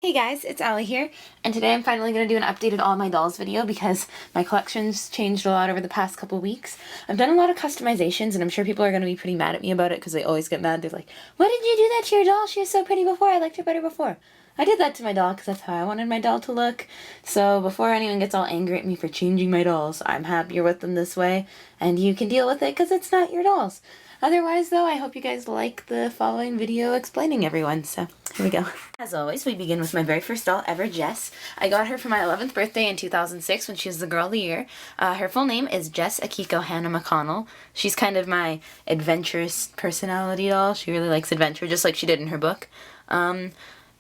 Hey guys, it's Allie here, and today I'm finally going to do an updated all my dolls video because my collection's changed a lot over the past couple weeks. I've done a lot of customizations, and I'm sure people are going to be pretty mad at me about it because they always get mad. They're like, why did you do that to your doll? She was so pretty before. I liked her better before. I did that to my doll because that's how I wanted my doll to look. So before anyone gets all angry at me for changing my dolls, I'm happier with them this way, and you can deal with it because it's not your dolls. Otherwise, though, I hope you guys like the following video explaining everyone, so here we go. As always, we begin with my very first doll ever, Jess. I got her for my 11th birthday in 2006 when she was the Girl of the Year. Her full name is Jess Akiko Hannah McConnell. She's kind of my adventurous personality doll. She really likes adventure, just like she did in her book.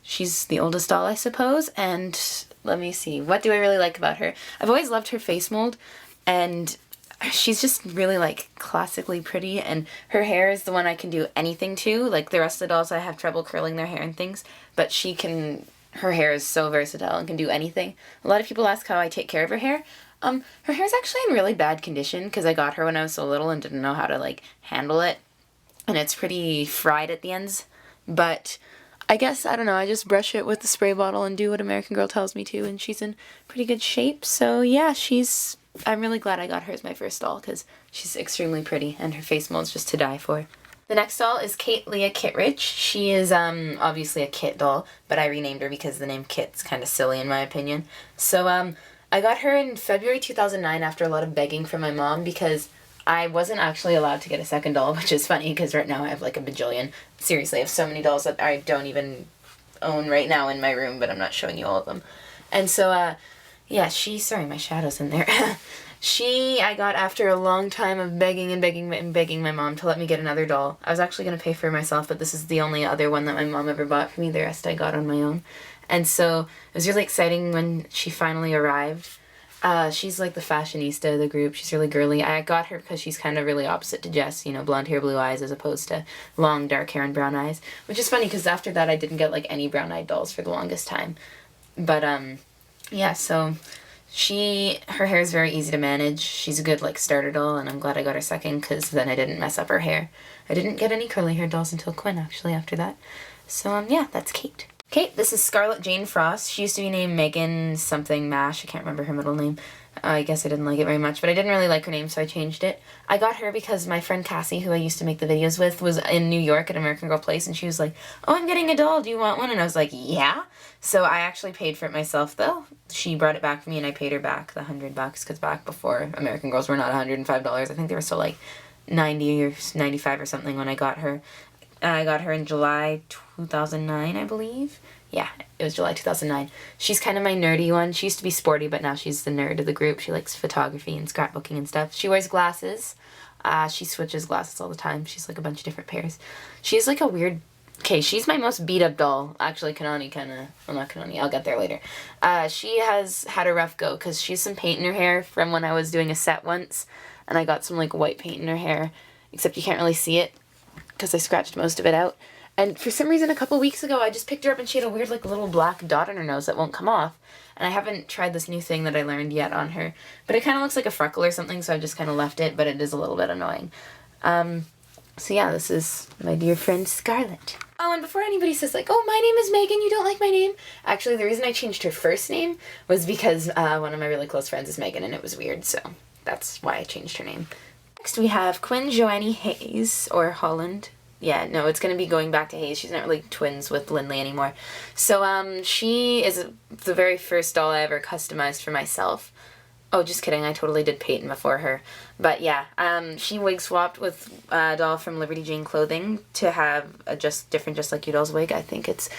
She's the oldest doll, I suppose, and let me see, what do I really like about her? I've always loved her face mold, and she's just really, like, classically pretty, and her hair is the one I can do anything to. Like, the rest of the dolls, I have trouble curling their hair and things, but her hair is so versatile and can do anything. A lot of people ask how I take care of her hair. Her hair's actually in really bad condition, because I got her when I was so little and didn't know how to, like, handle it, and it's pretty fried at the ends, but I guess, I don't know, I just brush it with the spray bottle and do what American Girl tells me to, and she's in pretty good shape, so yeah, I'm really glad I got her as my first doll, because she's extremely pretty, and her face mold's just to die for. The next doll is Leah Kittredge. She is, obviously a Kit doll, but I renamed her because the name Kit's kind of silly in my opinion. So, I got her in February 2009 after a lot of begging from my mom, because I wasn't actually allowed to get a second doll, which is funny, because right now I have like a bajillion. Seriously, I have so many dolls that I don't even own right now in my room, but I'm not showing you all of them. And so, yeah, sorry, my shadow's in there. I got after a long time of begging and begging and begging my mom to let me get another doll. I was actually going to pay for it myself, but this is the only other one that my mom ever bought for me. The rest I got on my own. And so it was really exciting when she finally arrived. She's like the fashionista of the group. She's really girly. I got her because she's kind of really opposite to Jess, you know, blonde hair, blue eyes, as opposed to long, dark hair and brown eyes. Which is funny because after that I didn't get like any brown-eyed dolls for the longest time. But, yeah, so her hair is very easy to manage. She's a good, like, starter doll, and I'm glad I got her second because then I didn't mess up her hair. I didn't get any curly hair dolls until Quinn, actually, after that. So, yeah, that's Kate. Kate, this is Scarlett Jane Frost. She used to be named Megan something Mash. I can't remember her middle name. I guess I didn't like it very much, but I didn't really like her name, so I changed it. I got her because my friend Cassie, who I used to make the videos with, was in New York at American Girl Place, and she was like, oh, I'm getting a doll, do you want one? And I was like, yeah. So I actually paid for it myself, though. She brought it back for me, and I paid her back the $100, because back before, American Girls were not $105. I think they were still like $90 or $95 or something when I got her. I got her in July 2009, I believe. Yeah, it was July 2009. She's kind of my nerdy one. She used to be sporty, but now she's the nerd of the group. She likes photography and scrapbooking and stuff. She wears glasses. She switches glasses all the time. She's like a bunch of different pairs. She's like a weird... Okay, she's my most beat-up doll. Actually, Kanani kind of... Well, not Kanani. I'll get there later. She has had a rough go, because she has some paint in her hair from when I was doing a set once, and I got some, like, white paint in her hair, except you can't really see it, because I scratched most of it out. And for some reason, a couple weeks ago, I just picked her up and she had a weird, like, little black dot on her nose that won't come off. And I haven't tried this new thing that I learned yet on her. But it kind of looks like a freckle or something, so I just kind of left it, but it is a little bit annoying. So yeah, this is my dear friend Scarlett. Oh, and before anybody says, like, oh, my name is Megan, you don't like my name. Actually, the reason I changed her first name was because one of my really close friends is Megan, and it was weird, so that's why I changed her name. Next, we have Quinn Joannie Hayes, or Holland. Yeah, no, it's going to be going back to Hayes. She's not really twins with Lynlee anymore. So, she is the very first doll I ever customized for myself. Oh, just kidding. I totally did Peyton before her. But, yeah, she wig swapped with a doll from Liberty Jane Clothing to have a different Just Like You doll's wig. I think it's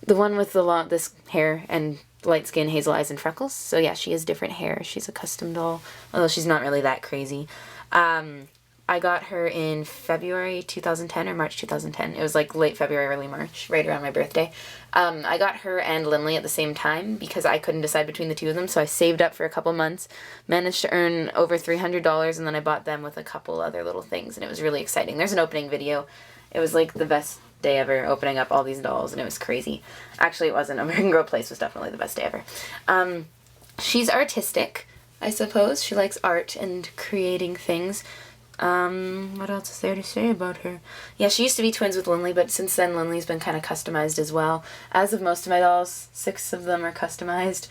the one with this hair and light skin, hazel eyes, and freckles. So, yeah, she has different hair. She's a custom doll, although she's not really that crazy. I got her in February 2010 or March 2010. It was like late February, early March, right around my birthday. I got her and Lynlee at the same time because I couldn't decide between the two of them, so I saved up for a couple months, managed to earn over $300, and then I bought them with a couple other little things, and it was really exciting. There's an opening video. It was like the best day ever, opening up all these dolls, and it was crazy. Actually, it wasn't. American Girl Place was definitely the best day ever. She's artistic, I suppose. She likes art and creating things. What else is there to say about her? Yeah, she used to be twins with Lynlee, but since then Lynlee's been kind of customized as well. As of most of my dolls, 6 of them are customized.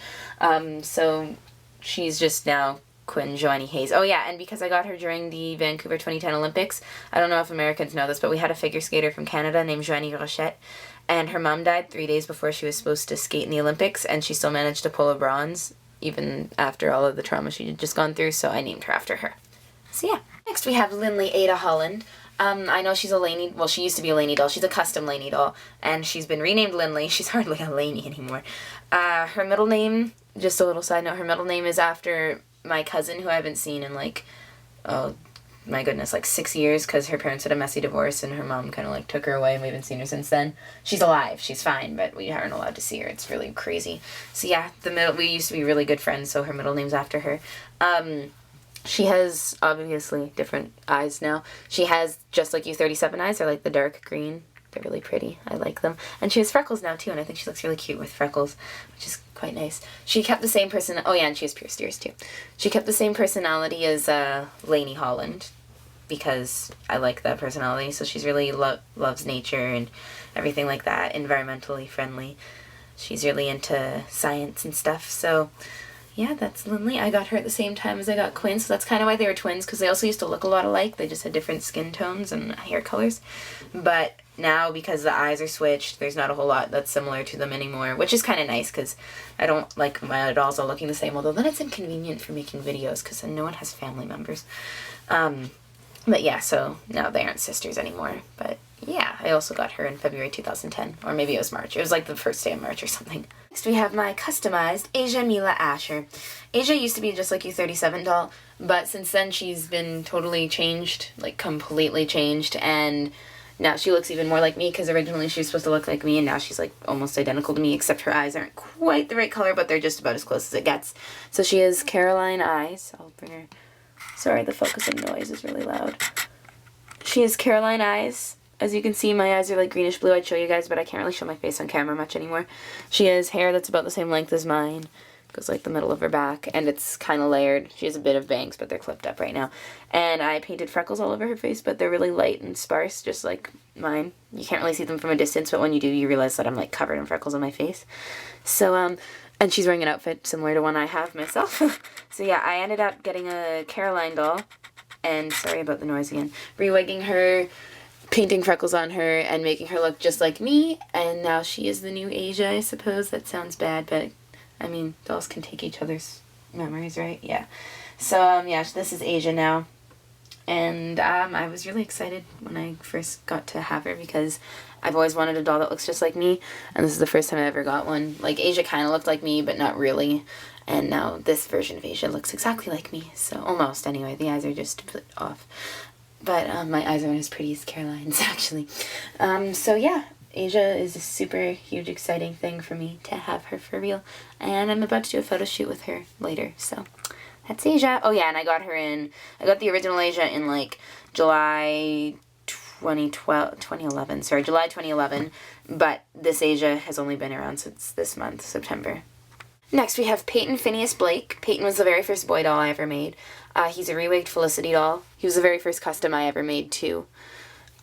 So she's just now Quinn, Joannie, Hayes. Oh yeah, and because I got her during the Vancouver 2010 Olympics, I don't know if Americans know this, but we had a figure skater from Canada named Joannie Rochette, and her mom died 3 days before she was supposed to skate in the Olympics, and she still managed to pull a bronze, even after all of the trauma she had just gone through, so I named her after her. So yeah. Next we have Lynlee Aida Holland. I know she's a Laney, well she used to be a Laney doll, she's a custom Laney doll, and she's been renamed Lynlee, she's hardly a Laney anymore. Her middle name, just a little side note, her middle name is after my cousin who I haven't seen in like, oh my goodness, like 6 years, because her parents had a messy divorce and her mom kind of like took her away and we haven't seen her since then. She's alive, she's fine, but we aren't allowed to see her, it's really crazy. So yeah, we used to be really good friends, so her middle name's after her. She has, obviously, different eyes now. She has, just like you, 37 eyes. They're like the dark green. They're really pretty. I like them. And she has freckles now, too, and I think she looks really cute with freckles, which is quite nice. She kept the same oh yeah, and she has pierced ears, too. She kept the same personality as Lainey Holland, because I like that personality. So she's really loves nature and everything like that, environmentally friendly. She's really into science and stuff, so... yeah, that's Lynlee. I got her at the same time as I got Quinn, so that's kind of why they were twins, because they also used to look a lot alike. They just had different skin tones and hair colors. But now, because the eyes are switched, there's not a whole lot that's similar to them anymore, which is kind of nice, because I don't like my dolls all looking the same, although then it's inconvenient for making videos, because then no one has family members. But yeah, so now they aren't sisters anymore, but... yeah, I also got her in February 2010, or maybe it was March. It was like the first day of March or something. Next we have my customized Asia Mila Asher. Asia used to be Just Like You 37 doll, but since then she's been totally changed, like completely changed, and now she looks even more like me, because originally she was supposed to look like me, and now she's like almost identical to me, except her eyes aren't quite the right color, but they're just about as close as it gets. So she has Caroline eyes. I'll bring her... sorry, the focusing noise is really loud. She has Caroline eyes. As you can see, my eyes are like greenish blue. I'd show you guys, but I can't really show my face on camera much anymore. She has hair that's about the same length as mine. Goes like the middle of her back, and it's kind of layered. She has a bit of bangs, but they're clipped up right now. And I painted freckles all over her face, but they're really light and sparse, just like mine. You can't really see them from a distance, but when you do, you realize that I'm like covered in freckles on my face. So, and she's wearing an outfit similar to one I have myself. So yeah, I ended up getting a Caroline doll, and sorry about the noise again, rewigging her, painting freckles on her, and making her look just like me, and now she is the new Asia, I suppose. That sounds bad, but, I mean, dolls can take each other's memories, right? Yeah. So, yeah, this is Asia now, and I was really excited when I first got to have her, because I've always wanted a doll that looks just like me, and this is the first time I ever got one. Like, Asia kind of looked like me, but not really, and now this version of Asia looks exactly like me, so almost, anyway. The eyes are just a bit off. But my eyes aren't as pretty as Caroline's, actually. So yeah, Asia is a super huge exciting thing for me to have her for real. And I'm about to do a photo shoot with her later, so that's Asia. Oh yeah, and I got the original Asia in like July 2011, but this Asia has only been around since this month, September. Next we have Peyton Phineas Blake. Peyton was the very first boy doll I ever made. He's a rewigged Felicity doll. He was the very first custom I ever made, too.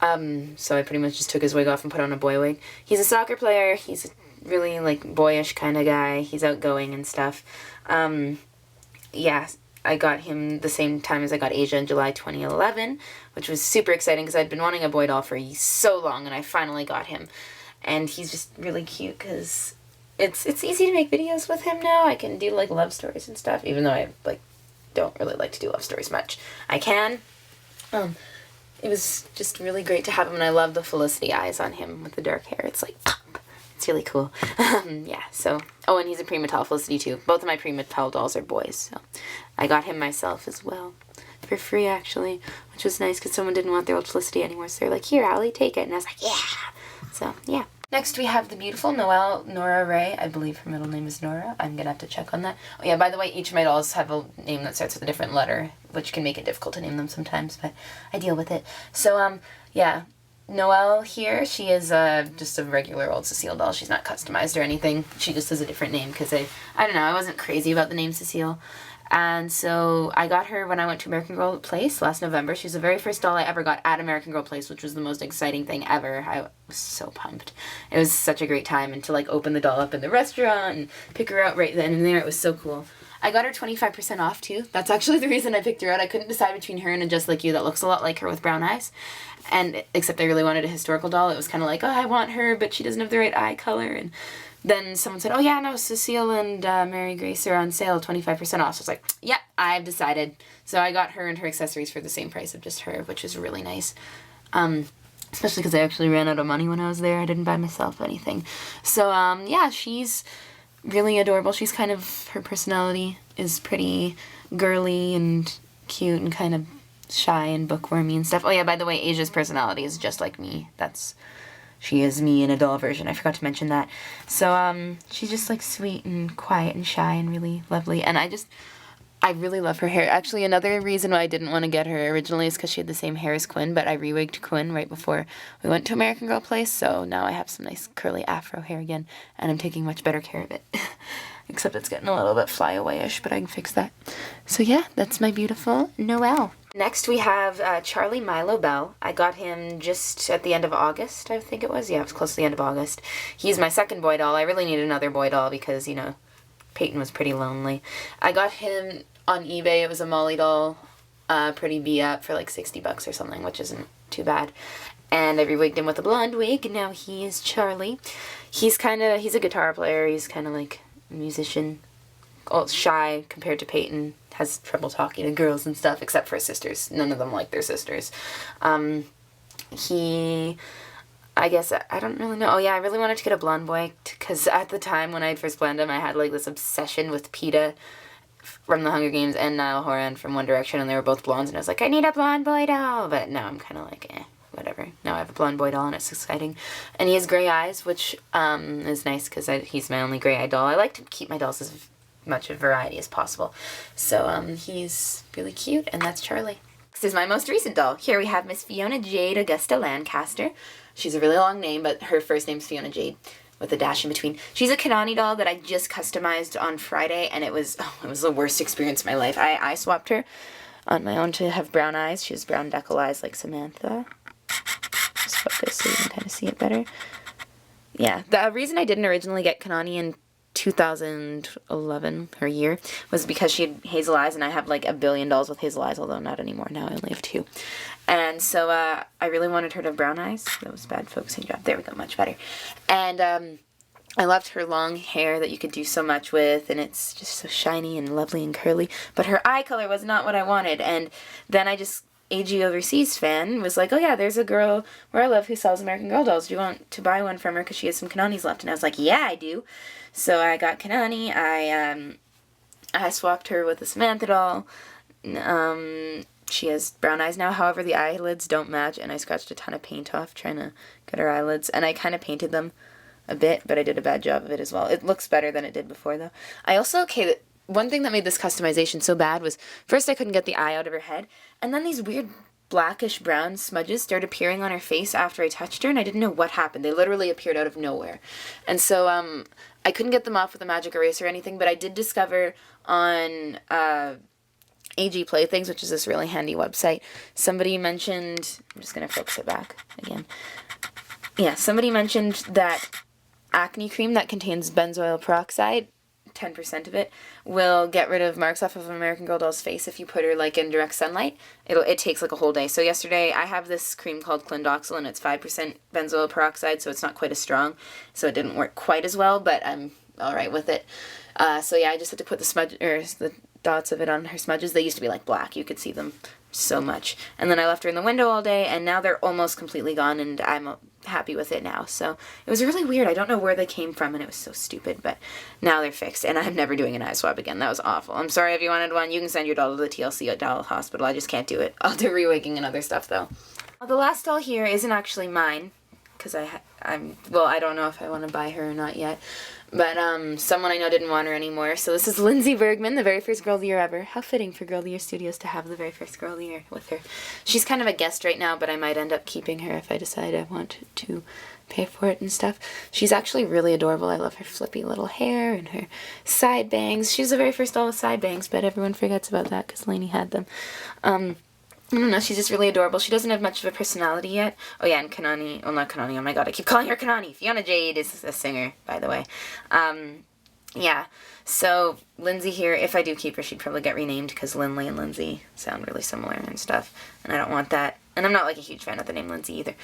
So I pretty much just took his wig off and put on a boy wig. He's a soccer player. He's a really, like, boyish kind of guy. He's outgoing and stuff. Yeah, I got him the same time as I got Asia in July 2011, which was super exciting because I'd been wanting a boy doll for so long, and I finally got him. And he's just really cute because it's easy to make videos with him now. I can do, like, love stories and stuff, even though I, like, don't really like to do love stories much. I can. It was just really great to have him, and I love the Felicity eyes on him with the dark hair. It's like, it's really cool. Yeah, so, oh, and he's a prematale Felicity, too. Both of my prematale dolls are boys, so I got him myself as well. For free, actually, which was nice, because someone didn't want their old Felicity anymore, so they're like, here, Allie, take it. And I was like, yeah. So, yeah. Next, we have the beautiful Noelle Norah Ray. I believe her middle name is Norah. I'm going to have to check on that. Oh, yeah, by the way, each of my dolls have a name that starts with a different letter, which can make it difficult to name them sometimes, but I deal with it. So, yeah, Noelle here, she is just a regular old Cecile doll. She's not customized or anything. She just has a different name because I don't know, I wasn't crazy about the name Cecile. And so I got her when I went to American Girl Place last November. She was the very first doll I ever got at American Girl Place, which was the most exciting thing ever. I was so pumped. It was such a great time, and to like open the doll up in the restaurant and pick her out right then and there, it was so cool. I got her 25% off too. That's actually the reason I picked her out. I couldn't decide between her and a Just Like You that looks a lot like her with brown eyes. And except I really wanted a historical doll. It was kind of like, oh, I want her, but she doesn't have the right eye color. And then someone said, oh yeah, no, Cecile and Mary Grace are on sale, 25% off. So I was like, yeah, I've decided. So I got her and her accessories for the same price of just her, which is really nice. Especially because I actually ran out of money when I was there. I didn't buy myself anything. So, yeah, she's really adorable. She's kind of, her personality is pretty girly and cute and kind of shy and bookwormy and stuff. Oh yeah, by the way, Asia's personality is just like me. She is me in a doll version. I forgot to mention that. So, she's just, like, sweet and quiet and shy and really lovely. And I really love her hair. Actually, another reason why I didn't want to get her originally is because she had the same hair as Quinn, but I re-wigged Quinn right before we went to American Girl Place, so now I have some nice curly afro hair again, and I'm taking much better care of it. Except it's getting a little bit flyaway-ish, but I can fix that. So yeah, that's my beautiful Noelle. Next we have Charlie Milo Bell. I got him just at the end of August, I think it was. Yeah, it was close to the end of August. He's my second boy doll. I really need another boy doll because, you know, Peyton was pretty lonely. I got him on eBay. It was a Molly doll, pretty beat-up for like $60 or something, which isn't too bad. And I re-wigged him with a blonde wig, and now he is Charlie. He's a guitar player. He's kind of like a musician. Shy compared to Peyton. Has trouble talking to girls and stuff, except for his sisters. None of them like their sisters. I guess, I don't really know. Oh yeah, I really wanted to get a blonde boy, because at the time when I first planned him, I had like this obsession with Peeta from the Hunger Games and Niall Horan from One Direction, and they were both blondes, and I was like, I need a blonde boy doll, but now I'm kind of like, whatever. Now I have a blonde boy doll, and it's exciting. And he has gray eyes, which is nice, because he's my only gray eye doll. I like to keep my dolls as much of variety as possible. So, he's really cute, and that's Charlie. This is my most recent doll. Here we have Miss Fiona-Jade Augusta Lancaster. She's a really long name, but her first name's Fiona-Jade with a dash in between. She's a Kanani doll that I just customized on Friday, and it was the worst experience of my life. I swapped her on my own to have brown eyes. She has brown deckle eyes like Samantha. Just focus so you can kind of see it better. Yeah, the reason I didn't originally get Kanani in 2011, her year, was because she had hazel eyes, and I have like a billion dolls with hazel eyes, although not anymore. Now I only have 2. And so I really wanted her to have brown eyes. That was a bad focusing job. There we go, much better. And I loved her long hair that you could do so much with, and it's just so shiny and lovely and curly. But her eye color was not what I wanted, and then AG Overseas fan was like, oh yeah, there's a girl where I live who sells American Girl dolls. Do you want to buy one from her because she has some Kananis left? And I was like, yeah, I do. So I got Kanani. I swapped her with a Samantha doll. She has brown eyes now. However, the eyelids don't match, and I scratched a ton of paint off trying to get her eyelids. And I kind of painted them a bit, but I did a bad job of it as well. It looks better than it did before, though. One thing that made this customization so bad was, first I couldn't get the eye out of her head, and then these weird blackish brown smudges started appearing on her face after I touched her, and I didn't know what happened. They literally appeared out of nowhere. And so, I couldn't get them off with a magic eraser or anything, but I did discover on, AG Playthings, which is this really handy website, somebody mentioned, I'm just going to focus it back again. Yeah, somebody mentioned that acne cream that contains benzoyl peroxide, 10% of it, will get rid of marks off of an American Girl doll's face if you put her like in direct sunlight. It takes like a whole day. So yesterday I have this cream called Clindoxil, and it's 5% benzoyl peroxide, so it's not quite as strong. So it didn't work quite as well, but I'm alright with it. So yeah, I just had to put the dots of it on her smudges. They used to be like black. You could see them so much. And then I left her in the window all day, and now they're almost completely gone, and I'm happy with it now. So it was really weird. I don't know where they came from, and it was so stupid, but now they're fixed, and I'm never doing an eye swab again. That was awful. I'm sorry if you wanted one. You can send your doll to the TLC doll hospital. I just can't do it. I'll do rewigging and other stuff, though. Well, the last doll here isn't actually mine, because I don't know if I want to buy her or not yet, But someone I know didn't want her anymore. So this is Lindsey Bergman, the very first Girl of the Year ever. How fitting for Girl of the Year Studios to have the very first Girl of the Year with her. She's kind of a guest right now, but I might end up keeping her if I decide I want to pay for it and stuff. She's actually really adorable. I love her flippy little hair and her side bangs. She's the very first doll with side bangs, but everyone forgets about that because Lainey had them. I don't know, she's just really adorable. She doesn't have much of a personality yet. Oh yeah, and Kanani, oh not Kanani, oh my god, I keep calling her Kanani. Fiona-Jade is a singer, by the way. Yeah, so Lindsey here, if I do keep her, she'd probably get renamed because Lynlee and Lindsey sound really similar and stuff. And I don't want that. And I'm not like a huge fan of the name Lindsey either.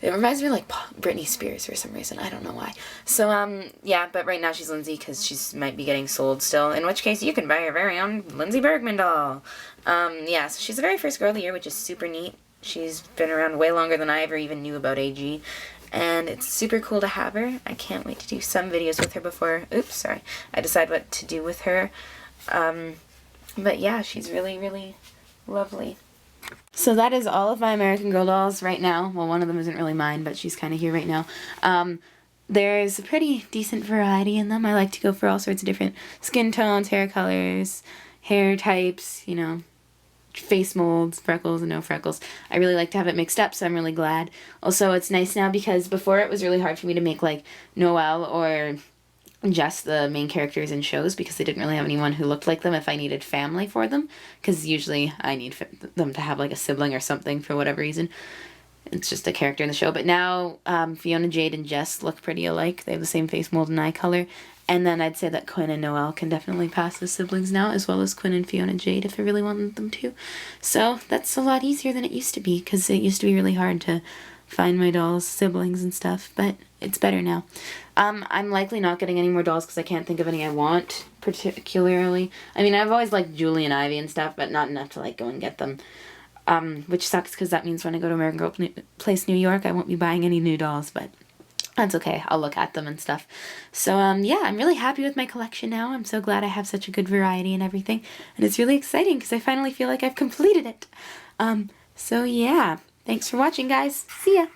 It reminds me of like Britney Spears for some reason. I don't know why. So, yeah, but right now she's Lindsey because she might be getting sold still. In which case, you can buy your very own Lindsey Bergman doll. Yeah, so she's the very first Girl of the Year, which is super neat. She's been around way longer than I ever even knew about AG. And it's super cool to have her. I can't wait to do some videos with her before, I decide what to do with her. But yeah, she's really, really lovely. So that is all of my American Girl dolls right now. Well, one of them isn't really mine, but she's kind of here right now. There's a pretty decent variety in them. I like to go for all sorts of different skin tones, hair colors, hair types, you know, face molds, freckles and no freckles. I really like to have it mixed up, so I'm really glad. Also, it's nice now because before it was really hard for me to make like Noelle or Jess the main characters in shows because they didn't really have anyone who looked like them if I needed family for them, because usually I need them to have like a sibling or something for whatever reason. It's just a character in the show. But now Fiona-Jade and Jess look pretty alike. They have the same face mold and eye color. And then I'd say that Quinn and Noelle can definitely pass as siblings now, as well as Quinn and Fiona-Jade if I really wanted them to. So that's a lot easier than it used to be, because it used to be really hard to find my dolls' siblings and stuff, but it's better now. I'm likely not getting any more dolls because I can't think of any I want particularly. I mean, I've always liked Julie and Ivy and stuff, but not enough to like go and get them. Which sucks because that means when I go to American Girl Place New York, I won't be buying any new dolls, but that's okay. I'll look at them and stuff. So, yeah, I'm really happy with my collection now. I'm so glad I have such a good variety and everything. And it's really exciting because I finally feel like I've completed it. So, yeah. Thanks for watching, guys. See ya!